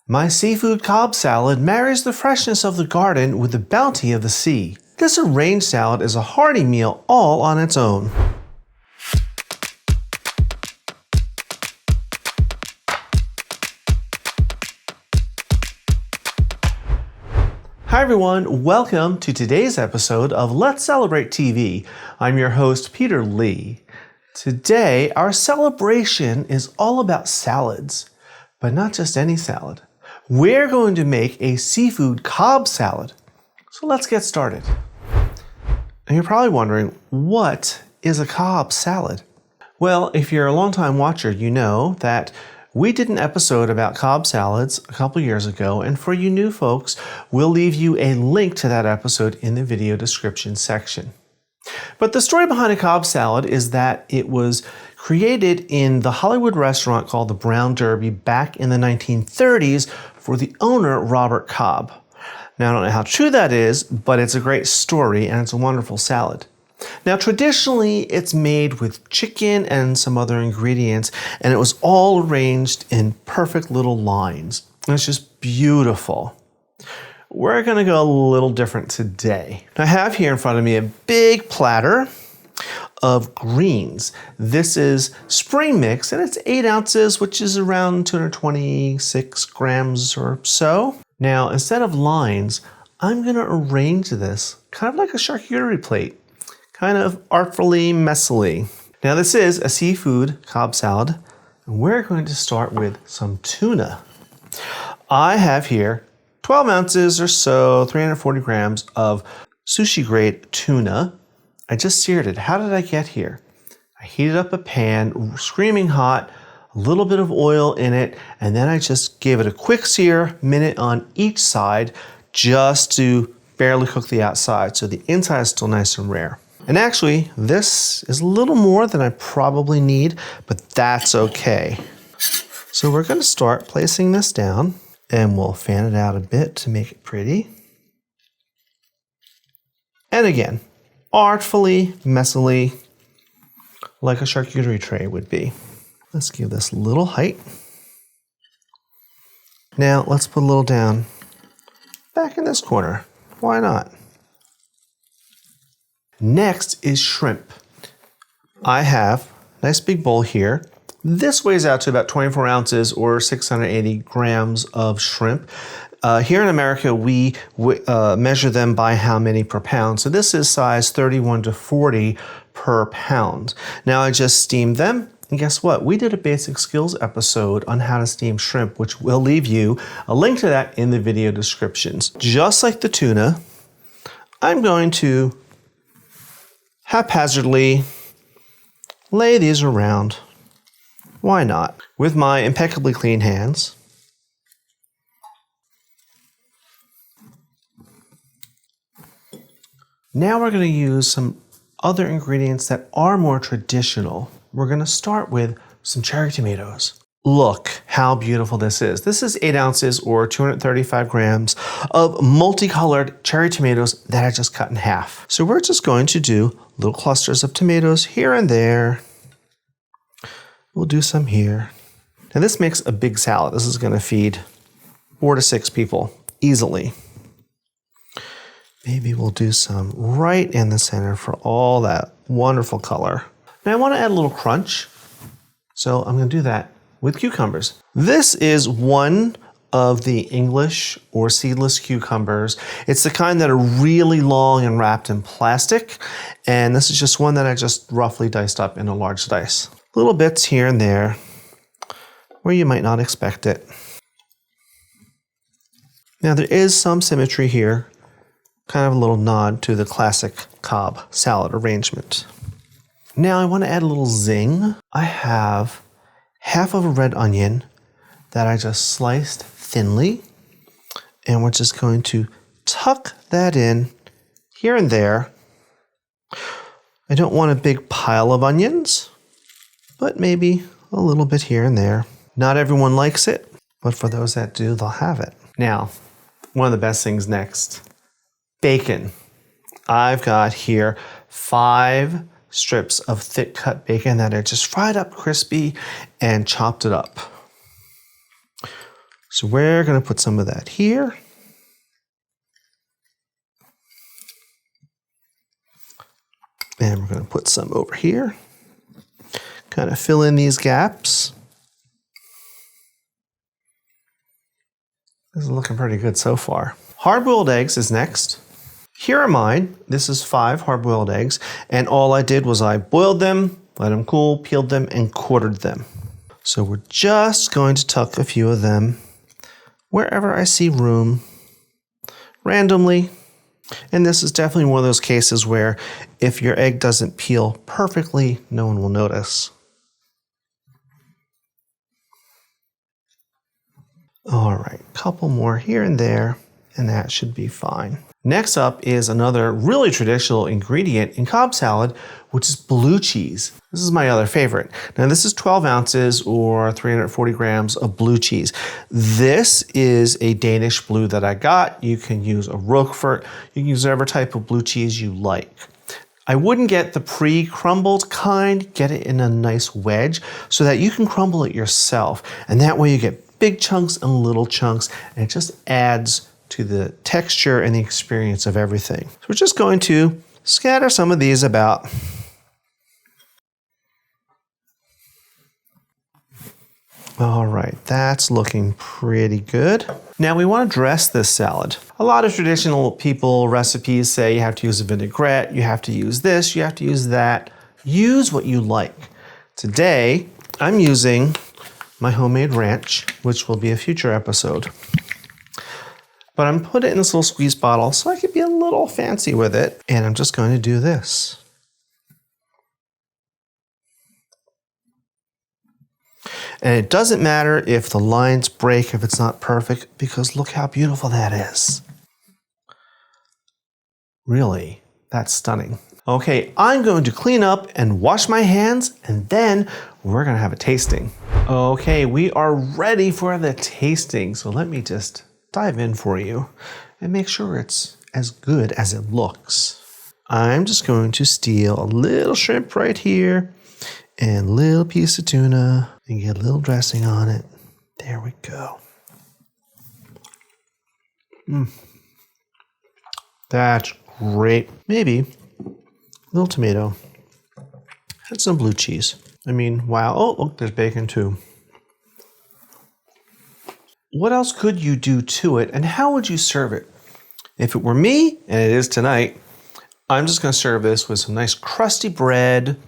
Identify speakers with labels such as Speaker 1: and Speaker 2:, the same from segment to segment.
Speaker 1: My seafood Cobb salad marries the freshness of the garden with the bounty of the sea. This arranged salad is a hearty meal all on its own. Hi everyone, welcome to today's episode of Let's Celebrate TV. I'm your host, Peter Lee. Today, our celebration is all about salads, but not just any salad. We're going to make a seafood Cobb salad. So let's get started. And you're probably wondering, what is a Cobb salad? Well, if you're a longtime watcher, you know that we did an episode about Cobb salads a couple years ago, and for you new folks, we'll leave you a link to that episode in the video description section. But the story behind a Cobb salad is that it was created in the Hollywood restaurant called the Brown Derby back in the 1930s for the owner, Robert Cobb. Now, I don't know how true that is, but it's a great story and it's a wonderful salad. Now, traditionally, it's made with chicken and some other ingredients, and it was all arranged in perfect little lines. And it's just beautiful. We're going to go a little different today. I have here in front of me a big platter of greens. This is spring mix, and it's 8 ounces, which is around 226 grams or so. Now, instead of lines, I'm going to arrange this kind of like a charcuterie plate. Kind of artfully, messily. Now this is a seafood Cobb salad, and we're going to start with some tuna. I have here 12 ounces or so, 340 grams of sushi grade tuna. I just seared it. How did I get here? I heated up a pan, screaming hot, a little bit of oil in it, and then I just gave it a quick sear, minute on each side, just to barely cook the outside, so the inside is still nice and rare. And actually, this is a little more than I probably need, but that's okay. So we're going to start placing this down, and we'll fan it out a bit to make it pretty. And again, artfully, messily, like a charcuterie tray would be. Let's give this a little height. Now let's put a little down back in this corner. Why not? Next is shrimp. I have a nice big bowl here. This weighs out to about 24 ounces or 680 grams of shrimp. Here in America, we measure them by how many per pound. So this is size 31 to 40 per pound. Now I just steamed them. And guess what? We did a basic skills episode on how to steam shrimp, which we'll leave you a link to that in the video descriptions. Just like the tuna, I'm going to haphazardly lay these around. Why not? With my impeccably clean hands. Now we're going to use some other ingredients that are more traditional. We're going to start with some cherry tomatoes. Look how beautiful this is. This is 8 ounces or 235 grams of multicolored cherry tomatoes that I just cut in half. So we're just going to do little clusters of tomatoes here and there. We'll do some here. Now this makes a big salad. This is going to feed 4 to 6 people easily. Maybe we'll do some right in the center for all that wonderful color. Now I want to add a little crunch, so I'm going to do that with cucumbers. This is one of the English or seedless cucumbers. It's the kind that are really long and wrapped in plastic, and this is just one that I just roughly diced up in a large dice. Little bits here and there where you might not expect it. Now there is some symmetry here, kind of a little nod to the classic Cobb salad arrangement. Now I want to add a little zing. I have half of a red onion that I just sliced thinly, and we're just going to tuck that in here and there. I don't want a big pile of onions, but maybe a little bit here and there. Not everyone likes it, but for those that do, they'll have it. Now, one of the best things next, bacon. I've got here 5 strips of thick cut bacon that I just fried up crispy and chopped it up. So we're going to put some of that here. And we're going to put some over here. Kind of fill in these gaps. This is looking pretty good so far. Hard-boiled eggs is next. Here are mine. This is 5 hard-boiled eggs. And all I did was I boiled them, let them cool, peeled them, and quartered them. So we're just going to tuck a few of them wherever I see room, randomly. And this is definitely one of those cases where if your egg doesn't peel perfectly, no one will notice. All right, a couple more here and there, and that should be fine. Next up is another really traditional ingredient in Cobb salad, which is blue cheese. This is my other favorite. Now this is 12 ounces or 340 grams of blue cheese. This is a Danish blue that I got. You can use a Roquefort. You can use whatever type of blue cheese you like. I wouldn't get the pre-crumbled kind. Get it in a nice wedge so that you can crumble it yourself. And that way you get big chunks and little chunks, and it just adds to the texture and the experience of everything. So we're just going to scatter some of these about. All right, that's looking pretty good. Now we want to dress this salad. A lot of traditional recipes say you have to use a vinaigrette, you have to use this, you have to use that. Use what you like. Today, I'm using my homemade ranch, which will be a future episode. But I'm putting it in this little squeeze bottle so I could be a little fancy with it. And I'm just going to do this. And it doesn't matter if the lines break, if it's not perfect, because look how beautiful that is. Really, that's stunning. Okay, I'm going to clean up and wash my hands, and then we're going to have a tasting. Okay, we are ready for the tasting. So let me just dive in for you and make sure it's as good as it looks. I'm just going to steal a little shrimp right here and a little piece of tuna and get a little dressing on it. There we go. That's great. Maybe a little tomato and some blue cheese. I mean, wow. Oh, look, there's bacon too. What else could you do to it, and how would you serve it? If it were me, and it is tonight, I'm just going to serve this with some nice crusty bread,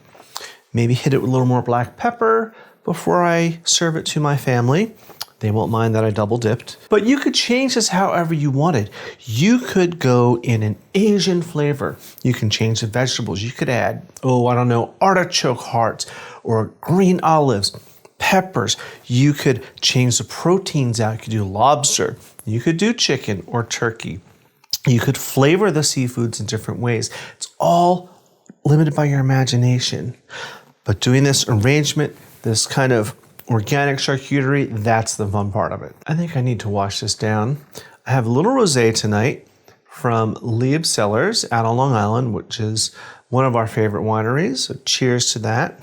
Speaker 1: maybe hit it with a little more black pepper before I serve it to my family. They won't mind that I double dipped. But you could change this however you wanted. You could go in an Asian flavor. You can change the vegetables. You could add, artichoke hearts or green olives, peppers. You could change the proteins out. You could do lobster. You could do chicken or turkey. You could flavor the seafoods in different ways. It's all limited by your imagination. But doing this arrangement, this kind of organic charcuterie, that's the fun part of it. I think I need to wash this down. I have a little rosé tonight from Lieb Cellars out on Long Island, which is one of our favorite wineries. So cheers to that.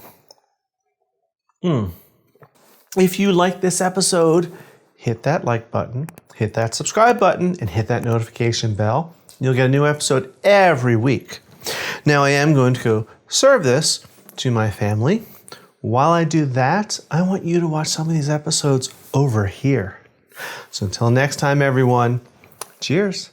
Speaker 1: If you like this episode, hit that like button, hit that subscribe button, and hit that notification bell. You'll get a new episode every week. Now I am going to go serve this to my family. While I do that, I want you to watch some of these episodes over here. So until next time, everyone, cheers.